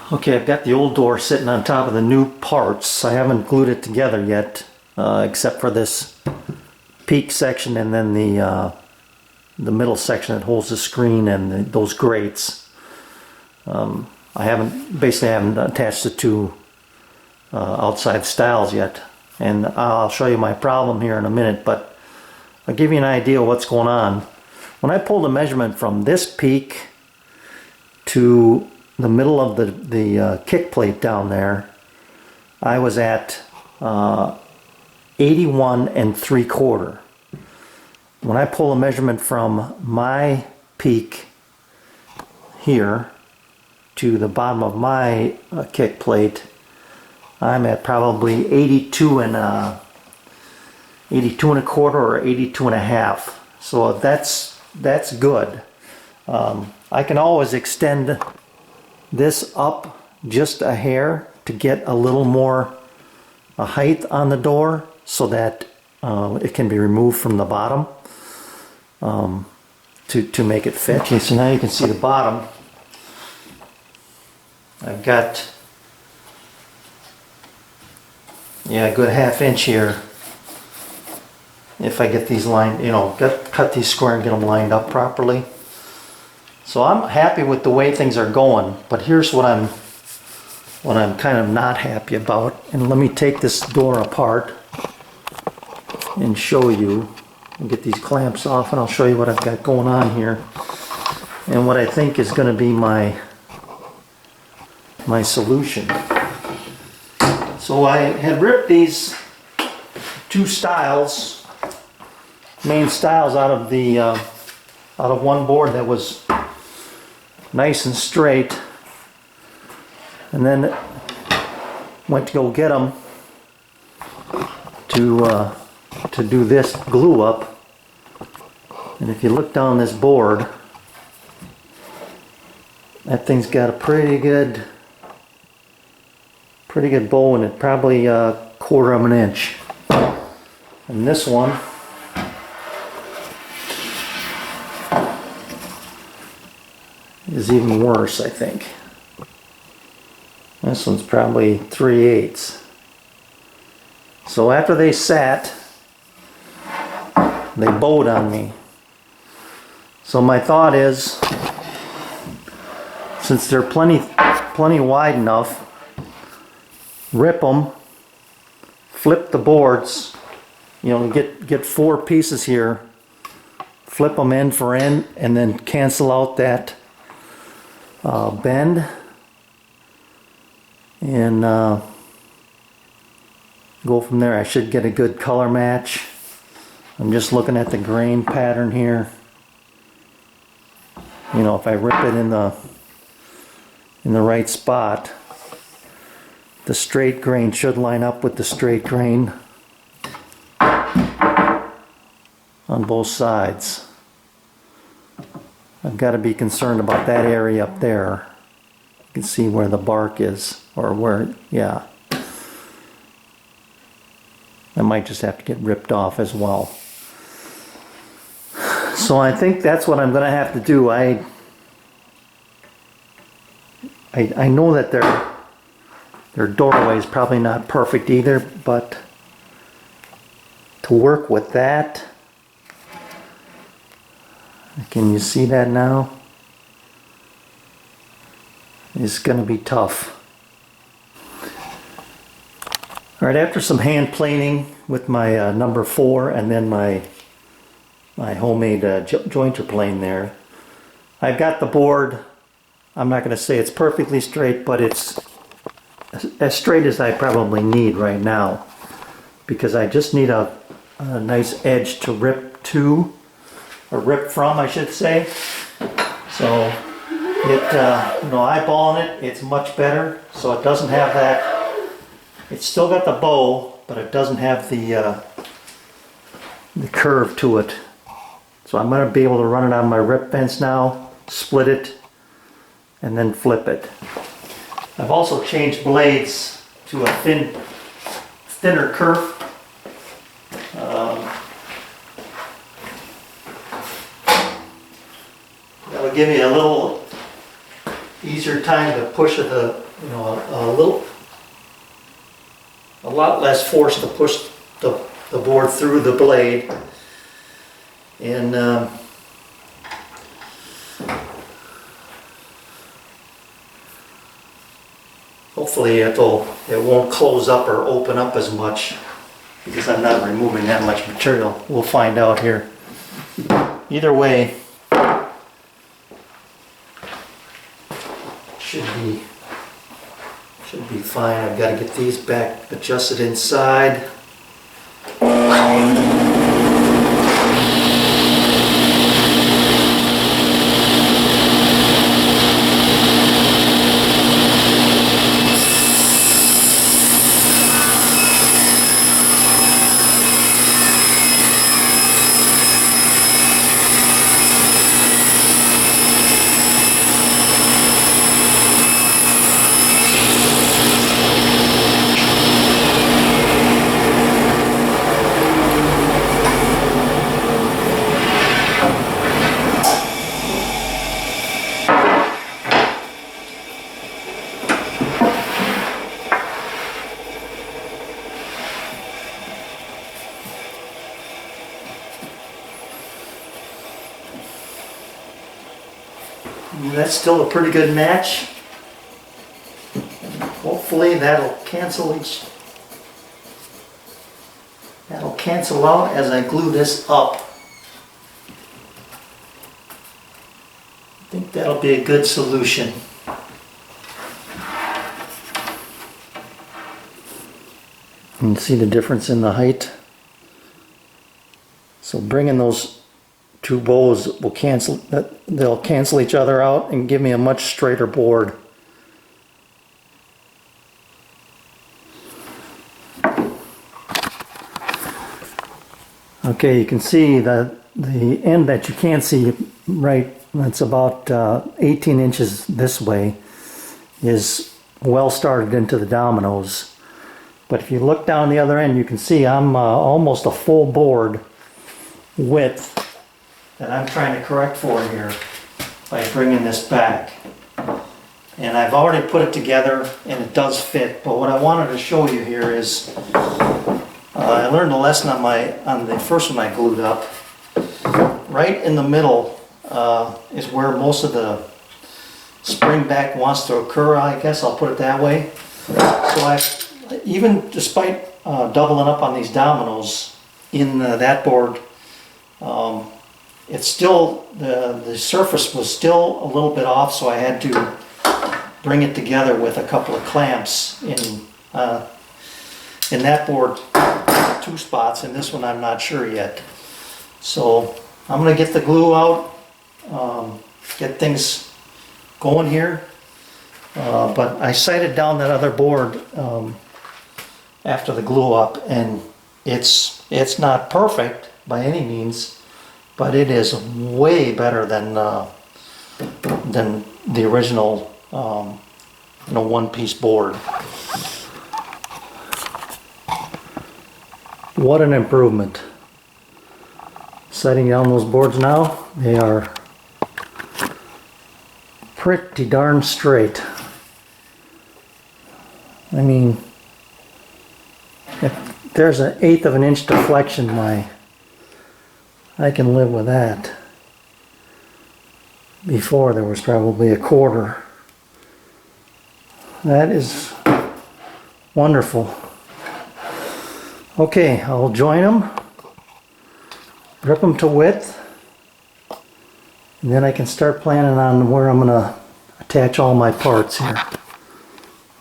Okay, I've got the old door sitting on top of the new parts. I haven't glued it together yet, except for this peak section and then the middle section that holds the screen and those grates. I haven't attached the two outside stiles yet, and I'll show you my problem here in a minute, but I'll give you an idea of what's going on. When I pulled a measurement from this peak to the middle of the kick plate down there, I was at 81 3/4. When I pull a measurement from my peak here to the bottom of my kick plate, I'm at probably 82 1/4 or 82 1/2. So that's good. I can always extend this up just a hair to get a little more height on the door so that it can be removed from the bottom to make it fit. Okay, so now you can see the bottom. I've got a good 1/2 inch here. If I get these lined, cut these square and get them lined up properly. So I'm happy with the way things are going, but here's what I'm kind of not happy about. And let me take this door apart and show you. I'll get these clamps off and I'll show you what I've got going on here and what I think is going to be my solution. So I had ripped these two stiles, main stiles, out of one board that was nice and straight, and then went to go get them to do this glue up. And if you look down this board, that thing's got a pretty good bow in it, probably a 1/4 of an inch. And this one is even worse, I think. This one's probably 3/8. So after they sat, they bowed on me. So my thought is, since they're plenty wide enough, rip them, flip the boards, get 4 pieces here, flip them end for end, and then cancel out that bend, and go from there. I should get a good color match. I'm just looking at the grain pattern here. If I rip it in the right spot, the straight grain should line up with the straight grain on both sides. I've got to be concerned about that area up there. You can see where the bark is, or where, yeah. That might just have to get ripped off as well. So I think that's what I'm going to have to do. I know that their doorway is probably not perfect either, but to work with that, can you see that now? It's going to be tough. All right, after some hand planing with my number 4 and then my homemade jointer plane there, I've got the board. I'm not going to say it's perfectly straight, but it's as straight as I probably need right now, because I just need a nice edge to rip to, or rip from, I should say. So eyeballing it, it's much better. So it doesn't have that. It's still got the bow, but it doesn't have the curve to it. So I'm going to be able to run it on my rip fence now, split it, and then flip it. I've also changed blades to a thinner kerf. That'll give me a little easier time to push the you know, a lot less force to push the board through the blade, and hopefully it won't close up or open up as much because I'm not removing that much material. We'll find out here. Either way, should be fine. I've got to get these back adjusted inside. That's still a pretty good match. Hopefully that'll cancel out as I glue this up. I think that'll be a good solution. You can see the difference in the height. So bringing those two bows they'll cancel each other out and give me a much straighter board. Okay, you can see that the end that you can't see right, that's about 18 inches this way, is well started into the dominoes. But if you look down the other end, you can see I'm almost a full board width that I'm trying to correct for here by bringing this back. And I've already put it together and it does fit, but what I wanted to show you here is I learned a lesson on the first one I glued up. Right in the middle is where most of the spring back wants to occur, I guess I'll put it that way. So even despite doubling up on these dominoes in that board, it's still, the surface was still a little bit off, so I had to bring it together with a couple of clamps in that board, 2 spots. In this one I'm not sure yet. So I'm going to get the glue out, get things going here. But I sighted down that other board after the glue up, and it's not perfect by any means, but it is way better than the original one-piece board. What an improvement. Setting down those boards now, they are pretty darn straight. I mean, if there's an 1/8 of an inch deflection, I can live with that. Before there was probably 1/4. That is wonderful. Okay, I'll join them, rip them to width, and then I can start planning on where I'm going to attach all my parts here.